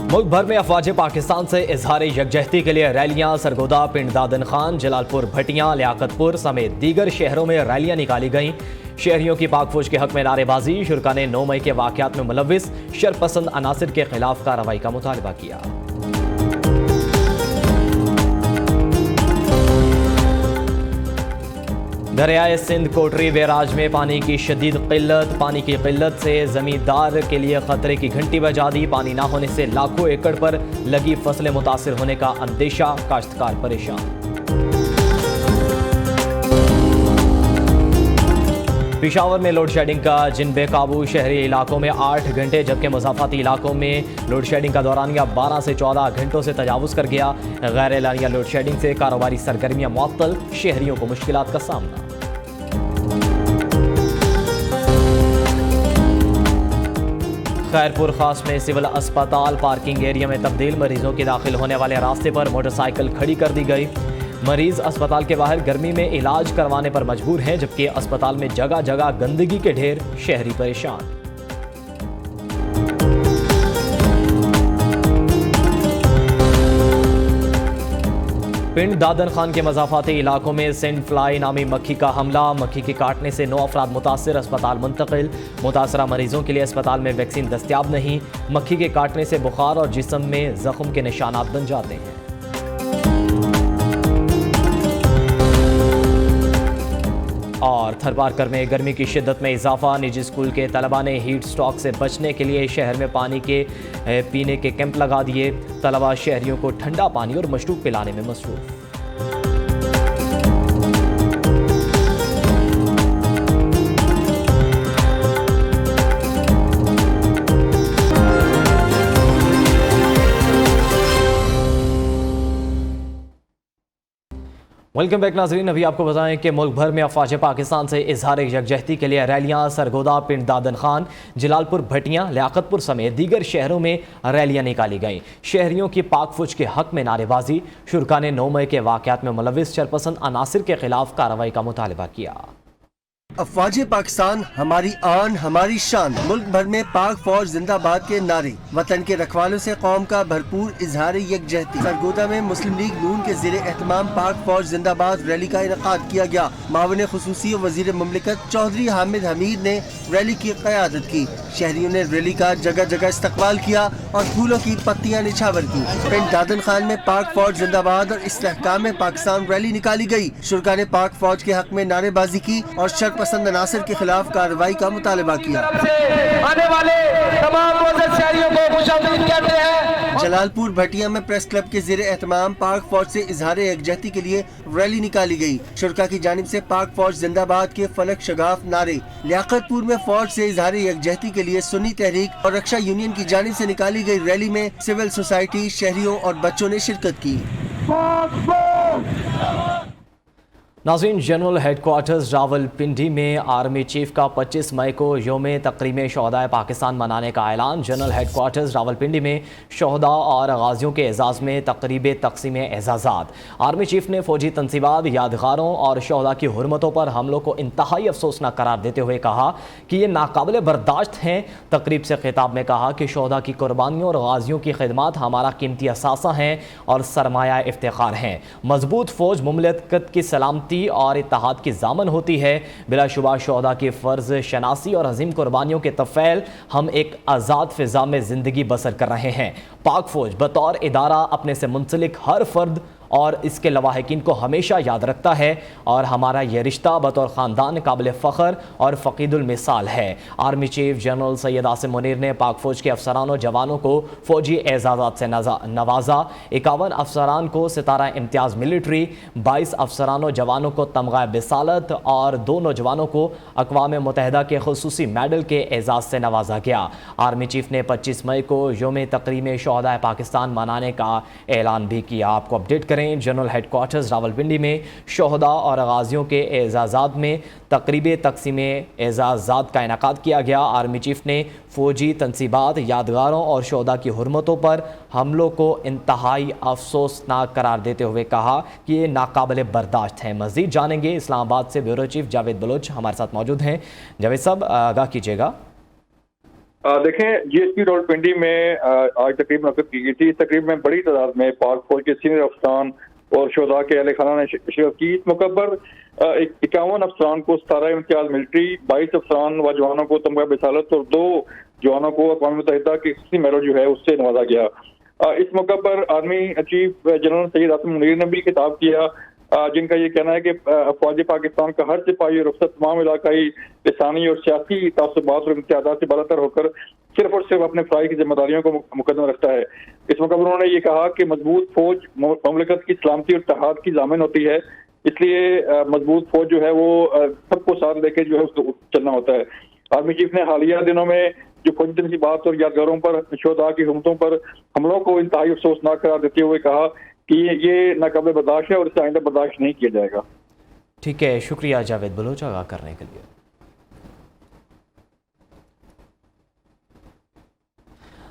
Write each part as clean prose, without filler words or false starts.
मुल्क भर में अफवाज पाकिस्तान से इजहार यकजहती के लिए रैलियां सरगोदा, पिंड दादन खान, जलालपुर भटियां, लियाकतपुर समेत दीगर शहरों में रैलियां निकाली गईं। शहरियों की पाक फौज के हक में नारेबाजी, शुरका ने 9 मई के वाकयात में मुलव्विस शरपसंद अनासिर के खिलाफ कार्रवाई का मुतालबा किया। दरियाए सिंध कोटरी बैराज में पानी की शदीद किल्लत। पानी की किल्लत से जमींदार के लिए खतरे की घंटी बजा दी। पानी ना होने से लाखों एकड़ पर लगी फसलें मुतासिर होने का अंदेशा, काश्तकार परेशान। पेशावर में लोड शेडिंग का जिन बेकाबू, शहरी इलाकों में 8 घंटे जबकि मुज़ाफ़ाती इलाकों में लोड शेडिंग का दौरानिया 12 से 14 घंटों से तजावुज़ कर गया। गैर एलानिया लोड शेडिंग से कारोबारी सरगर्मियां मुअत्तल, शहरियों को मुश्किलात का सामना। खैरपुर खास में सिविल अस्पताल पार्किंग एरिया में तब्दील। मरीजों के दाखिल होने वाले रास्ते पर मोटरसाइकिल खड़ी कर दी गई। मरीज अस्पताल के बाहर गर्मी में इलाज करवाने पर मजबूर हैं, जबकि अस्पताल में जगह जगह गंदगी के ढेर, शहरी परेशान। पिंड दादन खान के मज़ाफ़ाती इलाकों में सेंट फ्लाई नामी मक्खी का हमला। मक्खी के काटने से 9 अफराद मुतासिर, अस्पताल मुंतकिल। मुतासरा मरीजों के लिए अस्पताल में वैक्सीन दस्तियाब नहीं। मक्खी के काटने से बुखार और जिस्म में जख्म के निशानात बन जाते हैं। और थरपारकर में गर्मी की शिद्दत में इजाफा। निजी स्कूल के तलबा ने हीट स्ट्रोक से बचने के लिए शहर में पानी के पीने के कैंप लगा दिए। तलबा शहरियों को ठंडा पानी और मशरूब पिलाने में मसरूफ। वेलकम बैक नाजरीन। अभी आपको बताएं कि मुल्क भर में अफवाज पाकिस्तान से इजहार यकजहती के लिए रैलियां सरगोदा, पिंड दादन खान, जलालपुर भटियां, लियाकतपुर समेत दीगर शहरों में रैलियां निकाली गईं। शहरियों की पाक फौज के हक में नारेबाजी, शुरका ने 9 मई के वाकयात में मुलव्विस शरपसंद अनासिर के खिलाफ कार्रवाई का मुतालबा किया। अफवाज पाकिस्तान हमारी आन हमारी शान, मुल्क भर में पाक फौज जिंदाबाद के नारे, वतन के रखवालों से कौम का भरपूर इजहार यकजहती। सरगोदा में मुस्लिम लीग नून के ज़ेरे एहतमाम पाक फौज जिंदाबाद रैली का इनेकाद किया गया। मावन खुसूसी वज़ीर मुमलिकत चौधरी हामिद हमीद ने रैली की क़यादत की। शहरियों ने रैली का जगह जगह इस्तकबाल किया और फूलों की पत्तियां निछावर की। पिंड दादन खान में पाक फौज जिंदाबाद और इस्तेहकाम पाकिस्तान रैली निकाली गई। शुरका ने पाक फौज के हक में नारेबाजी की और शरपसंद अनासिर के खिलाफ कार्रवाई का मुतालबा किया। आने वाले तमाम शहरियों को खुशामदीद कहते हैं। जलालपुर भटिया में प्रेस क्लब के ज़ेरे एहतमाम पाक फौज से इजहार यकजहती के लिए रैली निकाली गई। शुरका की जानिब से पाक फौज जिंदाबाद के फलक शगाफ नारे। लियाकतपुर में फौज से इजहार यकजहती के लिए सुन्नी तहरीक और रक्षा यूनियन की जानिब से निकाली गई रैली में सिविल सोसाइटी, शहरियों और बच्चों ने शिरकत की। नाज़रीन, जनरल हेडक्वार्टर्स रावलपिंडी में आर्मी चीफ का 25 मई को योम तकरीम शहदाए पाकिस्तान मनाने का ऐलान। जनरल हेडक्वार्टर्स रावलपिंडी में शहदा और गाजियों के एजाज़ में तकरीब तकसीम एजाज़ात। आर्मी चीफ ने फौजी तनसीबात, यादगारों और शहदा की हुर्मतों पर हमलों को इंतहाई अफसोसनाक करार देते हुए कहा कि ये नाकाबिल बर्दाश्त हैं। तकरीब से खिताब में कहा कि शहदा की कुर्बानियों और गाजियों की खिदमात हमारा कीमती असासा हैं और सरमाया इफ्तिखार हैं। मजबूत फौज मुमलिकत की सलामती और इत्तेहाद की जामन होती है। बिलाशुबा शोहदा की फ़र्ज शनासी और अजीम कुर्बानियों के तफ़ैल हम एक आज़ाद फ़िज़ा में ज़िंदगी बसर कर रहे हैं। पाक फ़ौज बतौर इदारा अपने से मुंसलिक हर फ़र्द और इसके लवाहिकीन को हमेशा याद रखता है और हमारा यह रिश्ता बतौर ख़ानदान काबिल फ़ख्र और फ़कीदुल मिसाल है। Army chief general Syed Asim Munir ने पाक फ़ौज के अफसरान और जवानों को फ़ौजी एजाज़ात से नवाजा। 51 अफसरान को सितारा इम्तियाज़ मिलिट्री, 22 अफसरान और जवानों को तमगा बिसालत और 2 नौजवानों को अक़वाम मुत्तहिदा के खुसूसी मेडल के एजाज़ से नवाजा गया। आर्मी चीफ ने 25 मई को योम तकरीम शहदाए पाकिस्तान मनाने का ऐलान भी किया। आपको अपडेट करें, जनरल हेडक्वार्टर्स रावलपिंडी में शहदा और गाजियों के एजाज़ात में तकरीब तकसीम एजाज़ात का इनेकाद किया गया। आर्मी चीफ ने फ़ौजी तनसीबात, यादगारों और शहदा की हुर्मतों पर हमलों को इंतहाई अफसोसनाक करार देते हुए कहा कि ये नाकाबिल बर्दाश्त हैं। मज़ीद जानेंगे, इस्लामाबाद से ब्यूरो चीफ जावेद बलोच हमारे साथ मौजूद हैं। जावेद साहब, आगाह कीजिएगा। देखें, GSP रावलपिंडी में आज तकरीब मुनक़्क़द की गई थी। इस तकरीब में बड़ी तादाद में पाक फौज के सीनियर अफसरान और शोधा के अहले खाना ने शिरकत की। इस मौके पर 51 अफसरान को 17 इम्तियाज मिलिट्री, 22 अफसरान व जवानों को तमगा बिसालत और 2 जवानों को अक़वाम मुत्तहिदा की खुसूसी मेडल जो है उससे नवाजा गया। इस मौके पर army chief general Syed Asim Munir ने भी खिताब किया, जिनका ये कहना है कि फौज पाकिस्तान का हर सिपाही और अफसर तमाम इलाकाई लिसानी और सियासी तासुबात और इम्तियाज़ात से बरतर होकर सिर्फ और सिर्फ अपने फ़राइज़ की जिम्मेदारियों को मुकद्दम रखता है। इस मौके पर उन्होंने ये कहा कि मजबूत फौज मुमलिकत की सलामती और इत्तेहाद की ज़ामिन होती है, इसलिए मजबूत फौज जो है वो सबको साथ लेके जो है उसको चलना होता है। आर्मी चीफ ने हालिया दिनों में जो फौजी तनसीबात और यादगारों पर शोधा की हुकूमतों पर हमलों को इंतहाई अफसोसनाक करार देते हुए कहा कि ये नाकाबिल बर्दाश्त है और इसे आइंदा बर्दाश्त नहीं किया जाएगा। ठीक है, शुक्रिया जावेद बलोच आगाह करने के लिए।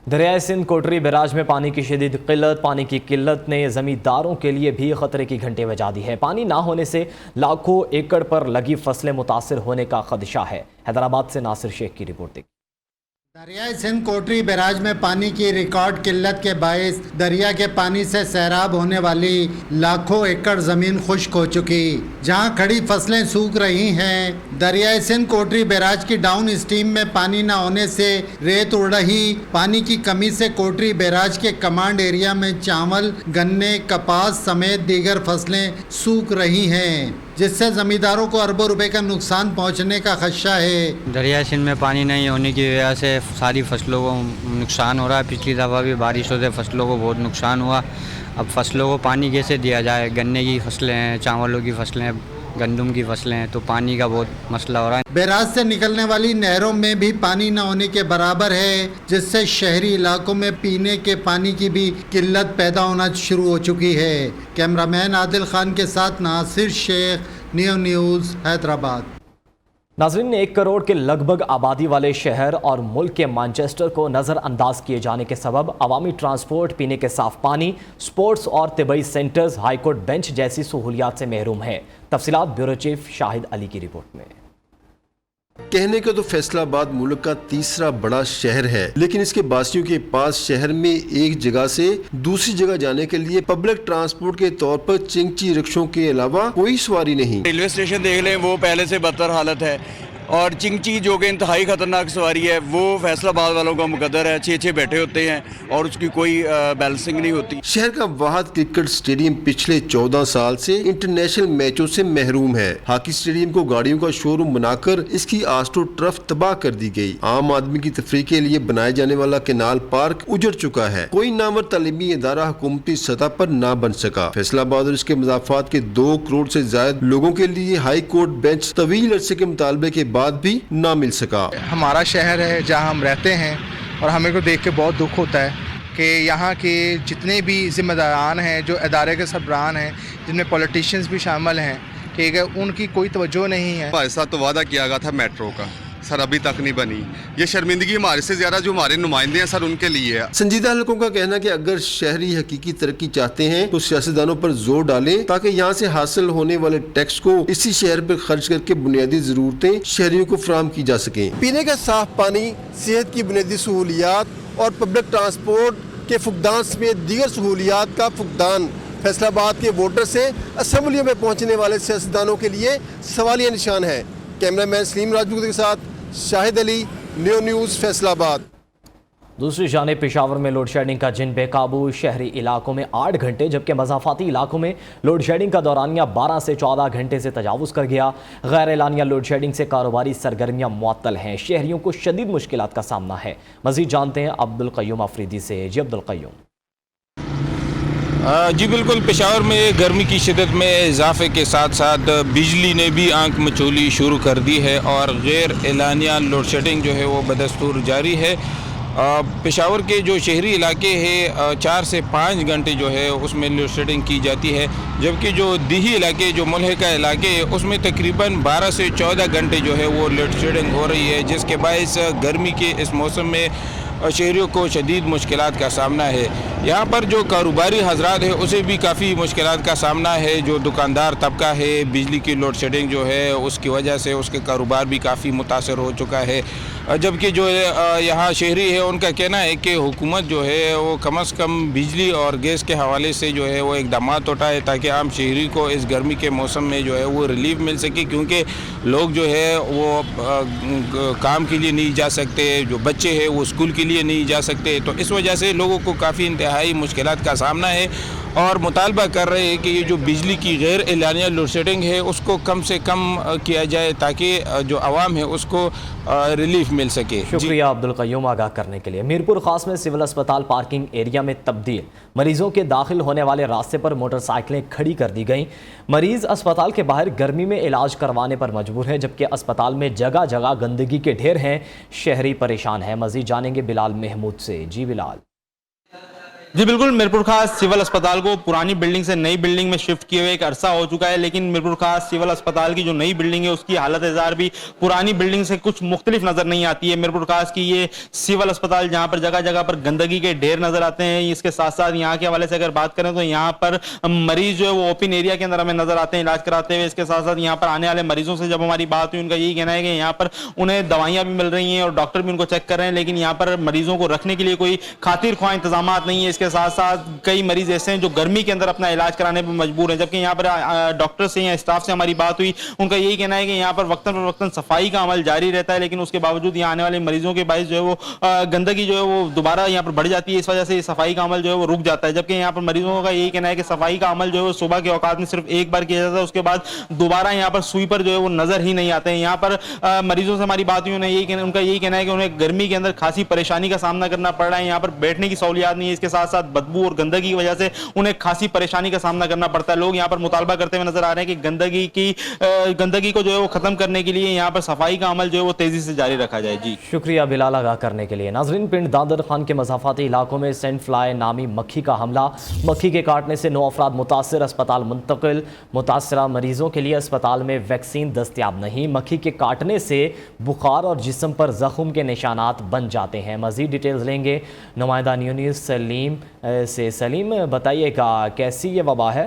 दरियाए सिंध कोटरी बैराज में पानी की शदीद किल्लत। पानी की किल्लत ने ज़मींदारों के लिए भी खतरे की घंटी बजा दी है। पानी ना होने से लाखों एकड़ पर लगी फसलें मुतासर होने का खदशा है। हैदराबाद से नासिर शेख की रिपोर्ट देखिए। दरियाए सिंध कोटरी बैराज में पानी की रिकॉर्ड किल्लत के बायस दरिया के पानी से सैराब होने वाली लाखों एकड़ जमीन खुश्क हो चुकी, जहां खड़ी फसलें सूख रही हैं। दरियाए सिंध कोटरी बैराज की डाउन स्ट्रीम में पानी न होने से रेत उड़ रही। पानी की कमी से कोटरी बैराज के कमांड एरिया में चावल, गन्ने, कपास समेत दीगर फसलें सूख रही हैं, जिससे जमींदारों को अरबों रुपए का नुकसान पहुंचने का खदशा है। दरिया सिंध में पानी नहीं होने की वजह से सारी फसलों को नुकसान हो रहा है। पिछली दफ़ा भी बारिशों से फसलों को बहुत नुकसान हुआ। अब फसलों को पानी कैसे दिया जाए? गन्ने की फसलें हैं, चावलों की फसलें हैं, गंदम की फसलें हैं, तो पानी का बहुत मसला हो रहा है। बैराज से निकलने वाली नहरों में भी पानी न होने के बराबर है, जिससे शहरी इलाकों में पीने के पानी की भी किल्लत पैदा होना शुरू हो चुकी है। कैमरामैन आदिल खान के साथ नासिर शेख, न्यू न्यूज़, हैदराबाद। नाज़रीन, 1 करोड़ के लगभग आबादी वाले शहर और मुल्क के मैनचेस्टर को नज़रअंदाज किए जाने के सबब अवामी ट्रांसपोर्ट, पीने के साफ पानी, स्पोर्ट्स और तिबई सेंटर्स, हाईकोर्ट बेंच जैसी सहूलियात से महरूम है। तफसीलात ब्यूरो चीफ शाहिद अली की रिपोर्ट में। कहने को तो फैसलाबाद मुल्क का तीसरा बड़ा शहर है, लेकिन इसके बासियों के पास शहर में एक जगह से दूसरी जगह जाने के लिए पब्लिक ट्रांसपोर्ट के तौर पर चिंगची रिक्शों के अलावा कोई सवारी नहीं। रेलवे स्टेशन देख लें, वो पहले से बदतर हालत है, और चिंगची जो कि इंतहाई ख़तरनाक सवारी है वो फैसलाबाद वालों का मुकद्दर है। 6-6 बैठे होते हैं और उसकी कोई बैलेंसिंग नहीं होती। शहर का वाहिद क्रिकेट स्टेडियम पिछले 14 साल से इंटरनेशनल मैचों से महरूम है। हॉकी स्टेडियम को गाड़ियों का शोरूम बनाकर इसकी आस्ट्रो टर्फ तबाह कर दी गई। आम आदमी की तफरीह के लिए बनाए जाने वाला केनाल पार्क उजड़ चुका है। कोई नामवर तालीमी इदारा हुकूमती सतह पर ना बन सका। फैसलाबाद और इसके मज़ाफ़ात के 2 करोड़ से ज्यादा लोगों के लिए हाई कोर्ट बेंच तवील अरसे के मुतालबे के बाद भी ना मिल सका। हमारा शहर है जहां हम रहते हैं, और हमें को देख के बहुत दुख होता है कि यहाँ के जितने भी जिम्मेदारान हैं, जो इदारे के सरबराहान हैं, जिनमें पॉलिटिशियंस भी शामिल हैं, ठीक है, उनकी कोई तवज्जो नहीं है। ऐसा तो वादा किया गया था मेट्रो का, सर अभी तक नहीं बनी। ये शर्मिंदगी हमारे से ज्यादा जो हमारे नुमाइंदे हैं सर उनके लिए है। संजीदा हलकों का कहना है कि अगर शहरी हकीकी तरक्की चाहते हैं तो सियासतदानों पर जोर डालें ताकि यहाँ से हासिल होने वाले टैक्स को इसी शहर पर खर्च करके बुनियादी जरूरतें शहरियों को फराहम की जा सकें। पीने का साफ पानी, सेहत की बुनियादी सहूलियात और पब्लिक ट्रांसपोर्ट के फुकदान समेत दीगर सहूलियात का फुकदान फैसलाबाद के वोटर से असम्बलियों में पहुँचने वाले सियासतदानों के लिए सवालिया निशान है। कैमरामैन सलीम राजपूत के साथ शाहिद अली, न्यू न्यूज़, फैसलाबाद। दूसरी जानिब पेशावर में लोड शेडिंग का जिन बेकाबू। शहरी इलाकों में 8 घंटे, जबकि मज़ाफ़ाती इलाकों में लोड शेडिंग का दौरानिया 12 से 14 घंटे से तजावुज़ कर गया। गैर एलानिया लोड शेडिंग से कारोबारी सरगर्मियाँ मुअत्तल हैं। शहरियों को शदीद मुश्किलात का सामना है। मज़ीद जानते हैं अब्दुल क़य्यूम अफरीदी से। जी अब्दुल क़य्यूम। जी बिल्कुल, पेशावर में गर्मी की शिदत में इजाफे के साथ साथ बिजली ने भी आंख मचोली शुरू कर दी है और गैर एलानिया लोड शेडिंग जो है वो बदस्तूर जारी है। पेशावर के जो शहरी इलाके हैं 4 से 5 घंटे जो है उसमें लोड शेडिंग की जाती है, जबकि जो दिही इलाके, जो मुल्हिका इलाके है, उसमें तकरीबन 12 से 14 घंटे जो है वो लोड शेडिंग हो रही है, जिसके बायस गर्मी के इस मौसम में شہریوں کو شدید مشکلات کا سامنا ہے. یہاں پر جو کاروباری حضرات ہیں اسے بھی کافی مشکلات کا سامنا ہے. جو دکاندار طبقہ ہے, بجلی کی لوڈ شیڈنگ جو ہے اس کی وجہ سے اس کے کاروبار بھی کافی متاثر ہو چکا ہے. جبکہ جو یہاں شہری ہے ان کا کہنا ہے کہ حکومت جو ہے وہ کم از کم بجلی اور گیس کے حوالے سے جو ہے وہ اقدامات اٹھائے تاکہ عام شہری کو اس گرمی کے موسم میں جو ہے وہ ریلیف مل سکے, کیونکہ لوگ جو ہے وہ کام کے لیے نہیں جا سکتے, جو بچے ہیں وہ اسکول کے لیے نہیں جا سکتے. تو اس وجہ سے لوگوں کو کافی انتہائی مشکلات کا سامنا ہے اور مطالبہ کر رہے ہیں کہ یہ جو بجلی کی غیر اعلانیہ لوڈ شیڈنگ ہے اس کو کم سے کم کیا جائے تاکہ جو عوام ہے اس کو ریلیف مل سکے. شکریہ عبدالقیوم آگاہ کرنے کے لیے. میرپور خاص میں سول اسپتال پارکنگ ایریا میں تبدیل, مریضوں کے داخل ہونے والے راستے پر موٹر سائیکلیں کھڑی کر دی گئیں. مریض اسپتال کے باہر گرمی میں علاج کروانے پر مجبور ہیں, جبکہ اسپتال میں جگہ جگہ گندگی کے ڈھیر ہیں. شہری پریشان ہیں. مزید جانیں گے بلال محمود سے. جی بلال. جی بالکل, میرپور خاص سول اسپتال کو پرانی بلڈنگ سے نئی بلڈنگ میں شفٹ کیے ہوئے ایک عرصہ ہو چکا ہے, لیکن میرپور خاص سول اسپتال کی جو نئی بلڈنگ ہے اس کی حالت اظہار بھی پرانی بلڈنگ سے کچھ مختلف نظر نہیں آتی ہے. میرپور خاص کی یہ سول اسپتال جہاں پر جگہ جگہ پر گندگی کے ڈھیر نظر آتے ہیں, اس کے ساتھ ساتھ یہاں کے حوالے سے اگر بات کریں تو یہاں پر مریض جو ہے وہ اوپن ایریا کے اندر ہمیں نظر آتے ہیں علاج کراتے ہوئے. اس کے ساتھ ساتھ یہاں پر آنے والے مریضوں سے جب ہماری بات ہوئی ان کا یہی کہنا ہے کہ یہاں پر انہیں دوائیاں بھی مل رہی ہیں اور ڈاکٹر بھی ان کو چیک کر رہے ہیں, لیکن یہاں پر مریضوں کو رکھنے کے لیے کوئی خاطر خواہ انتظامات نہیں ہے. اس کے ساتھ ساتھ کئی مریض ایسے ہیں جو گرمی کے اندر اپنا علاج کرانے پر مجبور ہیں, جبکہ یہاں پر ڈاکٹر سے یا اسٹاف سے ہماری بات ہوئی ان کا یہی کہنا ہے کہ یہاں پر وقتاً فوقتاً صفائی کا عمل جاری رہتا ہے, لیکن اس کے باوجود یہاں آنے والے مریضوں کے باعث جو ہے وہ گندگی جو ہے وہ دوبارہ یہاں پر بڑھ جاتی ہے. اس وجہ سے صفائی کا عمل جو ہے وہ رک جاتا ہے, جبکہ یہاں پر مریضوں کا یہی کہنا ہے کہ صفائی کا عمل جو ہے وہ صبح کے اوقات میں صرف ایک بار کیا جاتا ہے, اس کے بعد دوبارہ یہاں پر سویپر جو ہے وہ نظر ہی نہیں آتے ہیں. یہاں پر مریضوں سے ہماری بات ہوئی ان کا یہی کہنا ہے کہ انہیں گرمی کے اندر خاصی پریشانی کا سامنا کرنا پڑ رہا ہے. یہاں پر بیٹھنے کی سہولیات نہیں ہے, اس کے ساتھ ساتھ بدبو اور گندگی کی وجہ سے انہیں خاصی پریشانی کا سامنا کرنا پڑتا ہے. لوگ یہاں پر مطالبہ کرتے ہوئے نظر آ رہے ہیں کہ گندگی کو جو ہے وہ ختم کرنے کے لیے یہاں پر صفائی کا عمل جو ہے وہ تیزی سے جاری رکھا جائے. جی شکریہ بلال آگاہ کرنے کے لیے. ناظرین, پنڈ داندر خان کے مضافاتی علاقوں میں سینڈ فلائی نامی مکھی کا حملہ, مکھی کے کاٹنے سے 9 افراد متاثر, اسپتال منتقل. متاثرہ مریضوں کے لیے اسپتال میں ویکسین دستیاب نہیں. مکھی کے کاٹنے سے بخار اور جسم پر زخم کے نشانات بن جاتے ہیں. مزید ڈیٹیلز لیں گے نمائندہ نیوز سلیم سے. سلیم, بتائیے گا کیسی یہ وبا ہے؟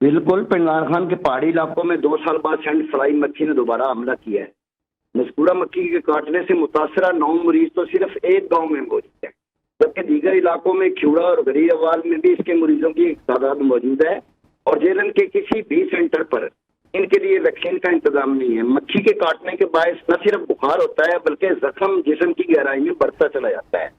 بالکل, پنڈار خان کے پہاڑی علاقوں میں 2 سال بعد سینڈ فلائی مکھی نے دوبارہ حملہ کیا ہے. مذکورہ مکھی کے کاٹنے سے متاثرہ 9 مریض تو صرف ایک گاؤں میں موجود ہیں, جبکہ دیگر علاقوں میں کھیوڑا اور غریر اوال میں بھی اس کے مریضوں کی تعداد موجود ہے, اور جیلن کے کسی بھی سینٹر پر ان کے لیے ویکسین کا انتظام نہیں ہے. مکھی کے کاٹنے کے باعث نہ صرف بخار ہوتا ہے بلکہ زخم جسم کی گہرائی میں بڑھتا چلا جاتا ہے.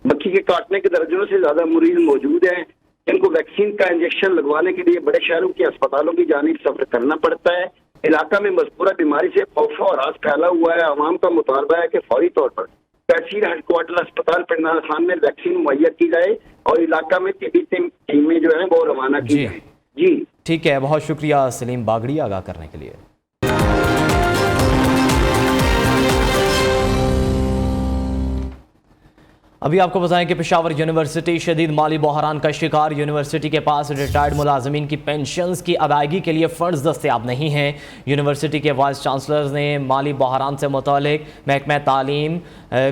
مکھی کے کاٹنے کے درجنوں سے زیادہ مریض موجود ہیں جن کو ویکسین کا انجیکشن لگوانے کے لیے بڑے شہروں کے اسپتالوں کی جانب سفر کرنا پڑتا ہے. علاقہ میں مذکورہ بیماری سے خوف و ہراس پھیلا ہوا ہے. عوام کا مطالبہ ہے کہ فوری طور پر تحصیل ہیڈ کوارٹر اسپتال پنڈار خان میں ویکسین مہیا کی جائے اور علاقہ میں طبی ٹیمیں جو ہیں وہ روانہ کی جائیں. جی ٹھیک ہے, بہت شکریہ سلیم باگڑی آگاہ کرنے کے لیے. ابھی آپ کو بتائیں کہ پشاور یونیورسٹی شدید مالی بحران کا شکار. یونیورسٹی کے پاس ریٹائرڈ ملازمین کی پینشنز کی ادائیگی کے لیے فنڈز دستیاب نہیں ہیں. یونیورسٹی کے وائس چانسلر نے مالی بحران سے متعلق محکمہ تعلیم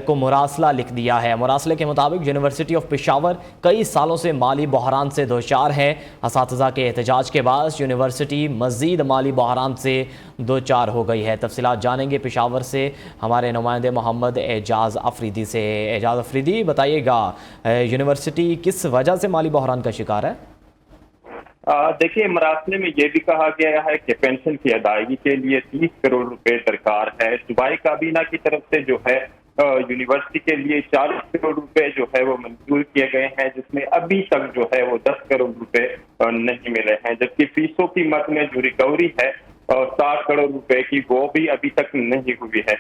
کو مراسلہ لکھ دیا ہے. مراسلے کے مطابق یونیورسٹی آف پشاور کئی سالوں سے مالی بحران سے دوچار ہے. اساتذہ کے احتجاج کے بعد یونیورسٹی مزید مالی بحران سے دوچار ہو گئی ہے. تفصیلات جانیں گے پشاور سے ہمارے نمائندے محمد اعجاز افریدی سے. اعجاز افریدی, بتائیے گا یونیورسٹی کس وجہ سے مالی بحران کا شکار ہے؟ دیکھیے, مراسلے میں یہ بھی کہا گیا ہے کہ پینشن کی ادائیگی کے لیے 30 کروڑ روپے درکار ہے. صوبائی کابینہ کی طرف سے جو ہے یونیورسٹی کے لیے 40 کروڑ روپے جو ہے وہ منظور کیے گئے ہیں, جس میں ابھی تک جو ہے وہ 10 کروڑ روپے نہیں ملے ہیں, جبکہ فیسوں کی مد میں جو ریکوری ہے 60 کروڑ روپے کی وہ بھی ابھی تک نہیں ہوئی ہے.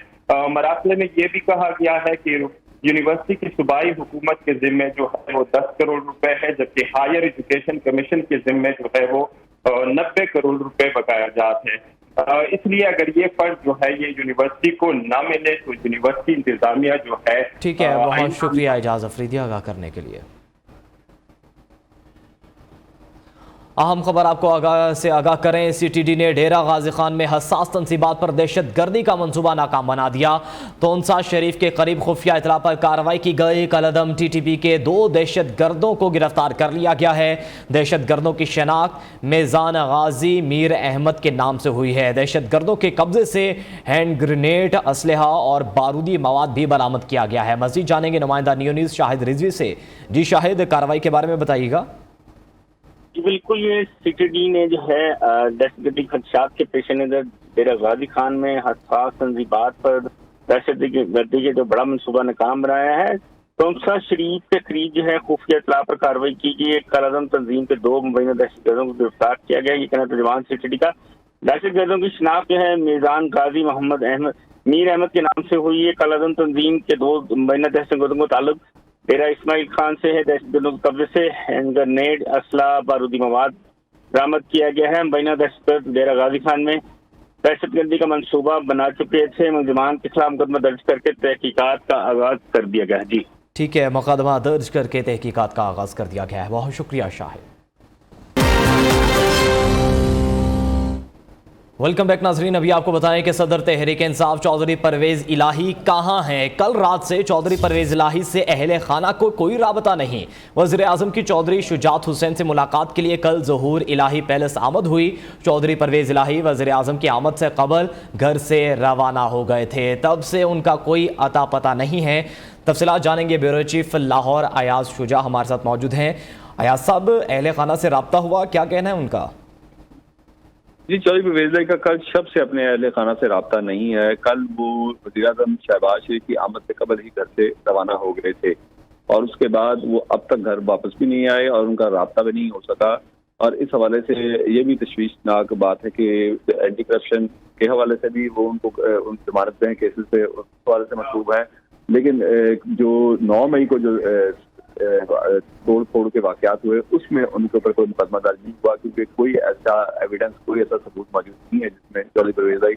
مراسلے میں یہ بھی کہا گیا ہے کہ یونیورسٹی کی صوبائی حکومت کے ذمے جو ہے وہ 10 کروڑ روپے ہے, جبکہ ہائر ایجوکیشن کمیشن کے ذمے جو ہے وہ 90 کروڑ روپے بقایا جات ہے. اس لیے اگر یہ فنڈ جو ہے یہ یونیورسٹی کو نہ ملے تو یونیورسٹی انتظامیہ جو ہے. ٹھیک ہے, بہت شکریہ اعجاز افریدی آگاہ کرنے کے لیے. अहम खबर आपको आगाह करें। CTD ने डेरा गाजी खान में हसास तंसीबात पर दहशत गर्दी का मंसूबा नाकाम बना दिया। तोनसा शरीफ के करीब खुफिया इतला पर कार्रवाई की गई। कलदम TTP के 2 दहशत गर्दों को गिरफ्तार कर लिया गया है। दहशत गर्दों की शनाख्त मेज़ान गाजी मीर अहमद के नाम से हुई है। दहशत गर्दों के कब्जे से हैंड ग्रेनेड, असलहा और बारूदी मवाद भी बरामद किया गया है। मज़ीद जानेंगे नुमाइंदा न्यू न्यूज़ शाहिद रिजवी से। जी शाहिद, कार्रवाई के बारे में बताइएगा। जी बिल्कुल, ये CTD ने जो है दहशतगर्दी खदशात के पेश नज़र डेरा गाजी खान में हसास तंजीबात पर दहशतगर्दी के जो बड़ा मनसूबा नाकाम बनाया है। तोनसा शरीफ के करीब जो है खुफिया इतला पर कार्रवाई की गई। कलदम तंजीम के 2 मुबैना दहशतगर्दों को गिरफ्तार किया गया। ये कहना तर्जुमान CTD का। दहशतगर्दों की शनाख्त जो है मेज़ान गाजी मीर अहमद के नाम से हुई है। कलदम तंजीम के 2 मुबैना दहशतगर्दों को ताल्लुक डेरा इस्माइल खान से है। दहशतगर्दों के कब्जे से हैंड ग्रेनेड, असला, बारूदी मवाद बरामद किया गया है। मुबैना दहशतगर्द डेरा गाजी खान में दहशतगर्दी का मंसूबा बना चुके थे। मुलजिमान के खिलाफ मुकदमा दर्ज करके तहकीकात का आगाज कर दिया गया है। जी ठीक है, मुकदमा दर्ज करके तहकीकात का आगाज कर दिया गया है। बहुत शुक्रिया शाहिद। वेलकम बैक नाजरीन। अभी आपको बताएं कि सदर तहरीक इंसाफ चौधरी परवेज इलाही कहाँ हैं। कल रात से चौधरी परवेज इलाही से अहले खाना को कोई राबता नहीं। वज़ीर आज़म की चौधरी शुजात हुसैन से मुलाकात के लिए कल ज़हूर इलाही पैलेस आमद हुई। चौधरी परवेज इलाही वज़ीर आज़म की आमद से कबल घर से रवाना हो गए थे। तब से उनका कोई अता पता नहीं है। तफसीलात जानेंगे। ब्यूरो चीफ लाहौर अयाज शुजा हमारे साथ मौजूद हैं। अयाज साहब, अहले खाना से रब्ता हुआ, क्या कहना है उनका? जी, चौधरी परवेज इलाही का कल शब से अपने अहले खाना से रब्ता नहीं है। कल वो वज़ीर आज़म शहबाज शरीफ की आमद से कबल ही घर से रवाना हो गए थे और उसके बाद वो अब तक घर वापस भी नहीं आए और उनका रब्ता भी नहीं हो सका। और इस हवाले से ये भी तशवीशनाक बात है कि एंटी करप्शन के हवाले से भी वो उनको उन जमानत दें केसेस से उस हवाले से मसरूब है। लेकिन जो 9 मई को जो तोड़ फोड़ के वाकयात हुए उसमें उनके ऊपर कोई मुकदमा दर्ज नहीं हुआ, क्योंकि कोई ऐसा एविडेंस, कोई ऐसा सबूत मौजूद नहीं है जिसमें चौधरी परवेज इलाही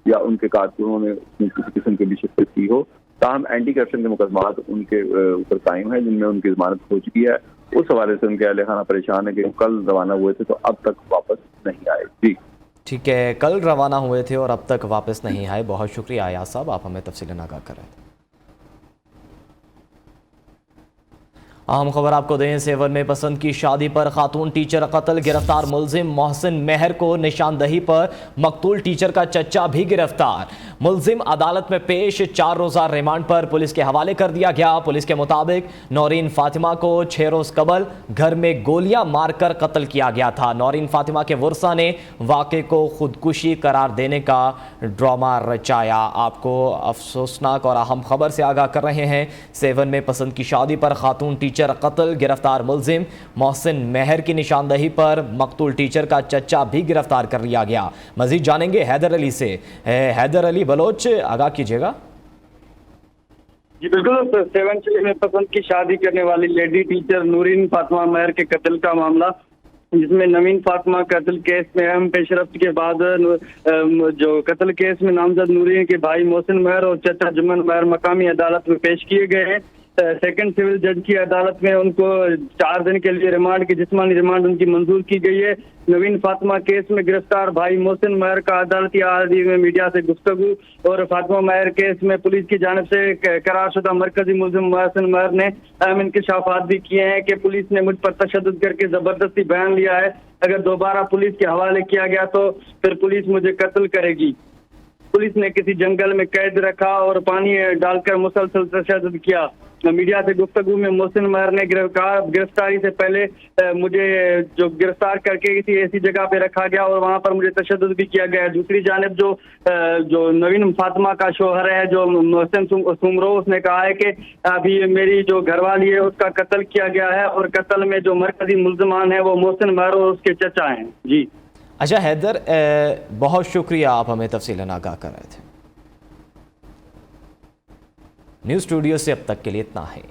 या उनके कारकुनों ने किसी किस्म की भी शिरकत की हो। ताहम एंटी करप्शन के मुकदमात उनके ऊपर कायम है जिनमें उनकी जमानत हो चुकी है। उस हवाले से उनके अहले खाना परेशान है कि कल रवाना हुए थे तो अब तक वापस नहीं आए। जी ठीक है, कल रवाना हुए थे और अब तक वापस नहीं आए। बहुत शुक्रिया अयाज साहब, आप हमें तफसीलन आगाह कर रहे थे। अहम खबर आपको दें। सेवन में पसंद की शादी पर खातून टीचर कत्ल, गिरफ्तार मुलजिम मोहसिन मेहर को निशानदही पर मकतूल टीचर का चचा भी गिरफ्तार। मुलजिम अदालत में पेश, 4 रोज़ा रिमांड पर पुलिस के हवाले कर दिया गया। पुलिस के मुताबिक नौरीन फातिमा को 6 रोज़ कबल घर में गोलियां मारकर कत्ल किया गया था। नौरीन फातिमा के वर्सा ने वाक़े को खुदकुशी करार देने का ड्रामा रचाया। आपको अफसोसनाक और अहम खबर से आगाह कर रहे हैं। सेवन में पसंद की शादी पर खातून टीचर कत्ल, गिरफ्तार मुलजिम मोहसिन मेहर की निशानदही पर मकतूल टीचर का चचा भी गिरफ्तार कर लिया गया। मजीद जानेंगे हैदर अली से। हैदर अली बलोच, आगाह कीजिएगा। जी बिल्कुल, सेवन में पसंद की शादी करने वाली लेडी टीचर नूरीन फातिमा मेहर के कत्ल का मामला, जिसमें नवीन फातिमा कत्ल केस में अहम पेशरफ्त के बाद जो कत्ल केस में नामजद नूरीन के भाई मोहसिन मेहर और चचा जुम्मन मेहर मकामी अदालत में पेश किए गए हैं। सेकंड सिविल जज की अदालत में उनको 4 दिन के लिए रिमांड की जिस्मानी रिमांड उनकी मंजूर की गई है। नवीन फातिमा केस में गिरफ्तार भाई मोहसिन मेहर का अदालती आर्जी में मीडिया से गुफ्तगू और फातिमा मेहर केस में पुलिस की जानिब से करारशुदा मरकजी मुलजिम मोहसिन मेहर ने अहम इंकशाफात भी किए हैं कि पुलिस ने मुझ पर तशद्दुद करके जबरदस्ती बयान लिया है। अगर दोबारा पुलिस के हवाले किया गया तो फिर पुलिस मुझे कत्ल करेगी। पुलिस ने किसी जंगल में कैद रखा और पानी डालकर मुसलसल तशद्दुद किया। मीडिया से गुफ्तगू में मोहसिन मेहर ने गिरफ्तारी से पहले मुझे जो गिरफ्तार करके किसी ऐसी जगह पे रखा गया और वहां पर मुझे तशद्दुद भी किया गया। दूसरी जानिब जो नवीन फातिमा का शोहर है जो मोहसिन सुमरो, उसने कहा है कि अभी मेरी जो घरवाली है उसका कत्ल किया गया है और कत्ल में जो मरकजी मुल्जिमान है वो मोहसिन मेहर और उसके चचा हैं। जी अच्छा हैदर, बहुत शुक्रिया, आप हमें तफसीलन आगाह कर रहे थे। न्यूज़ स्टूडियो से अब तक के लिए इतना है।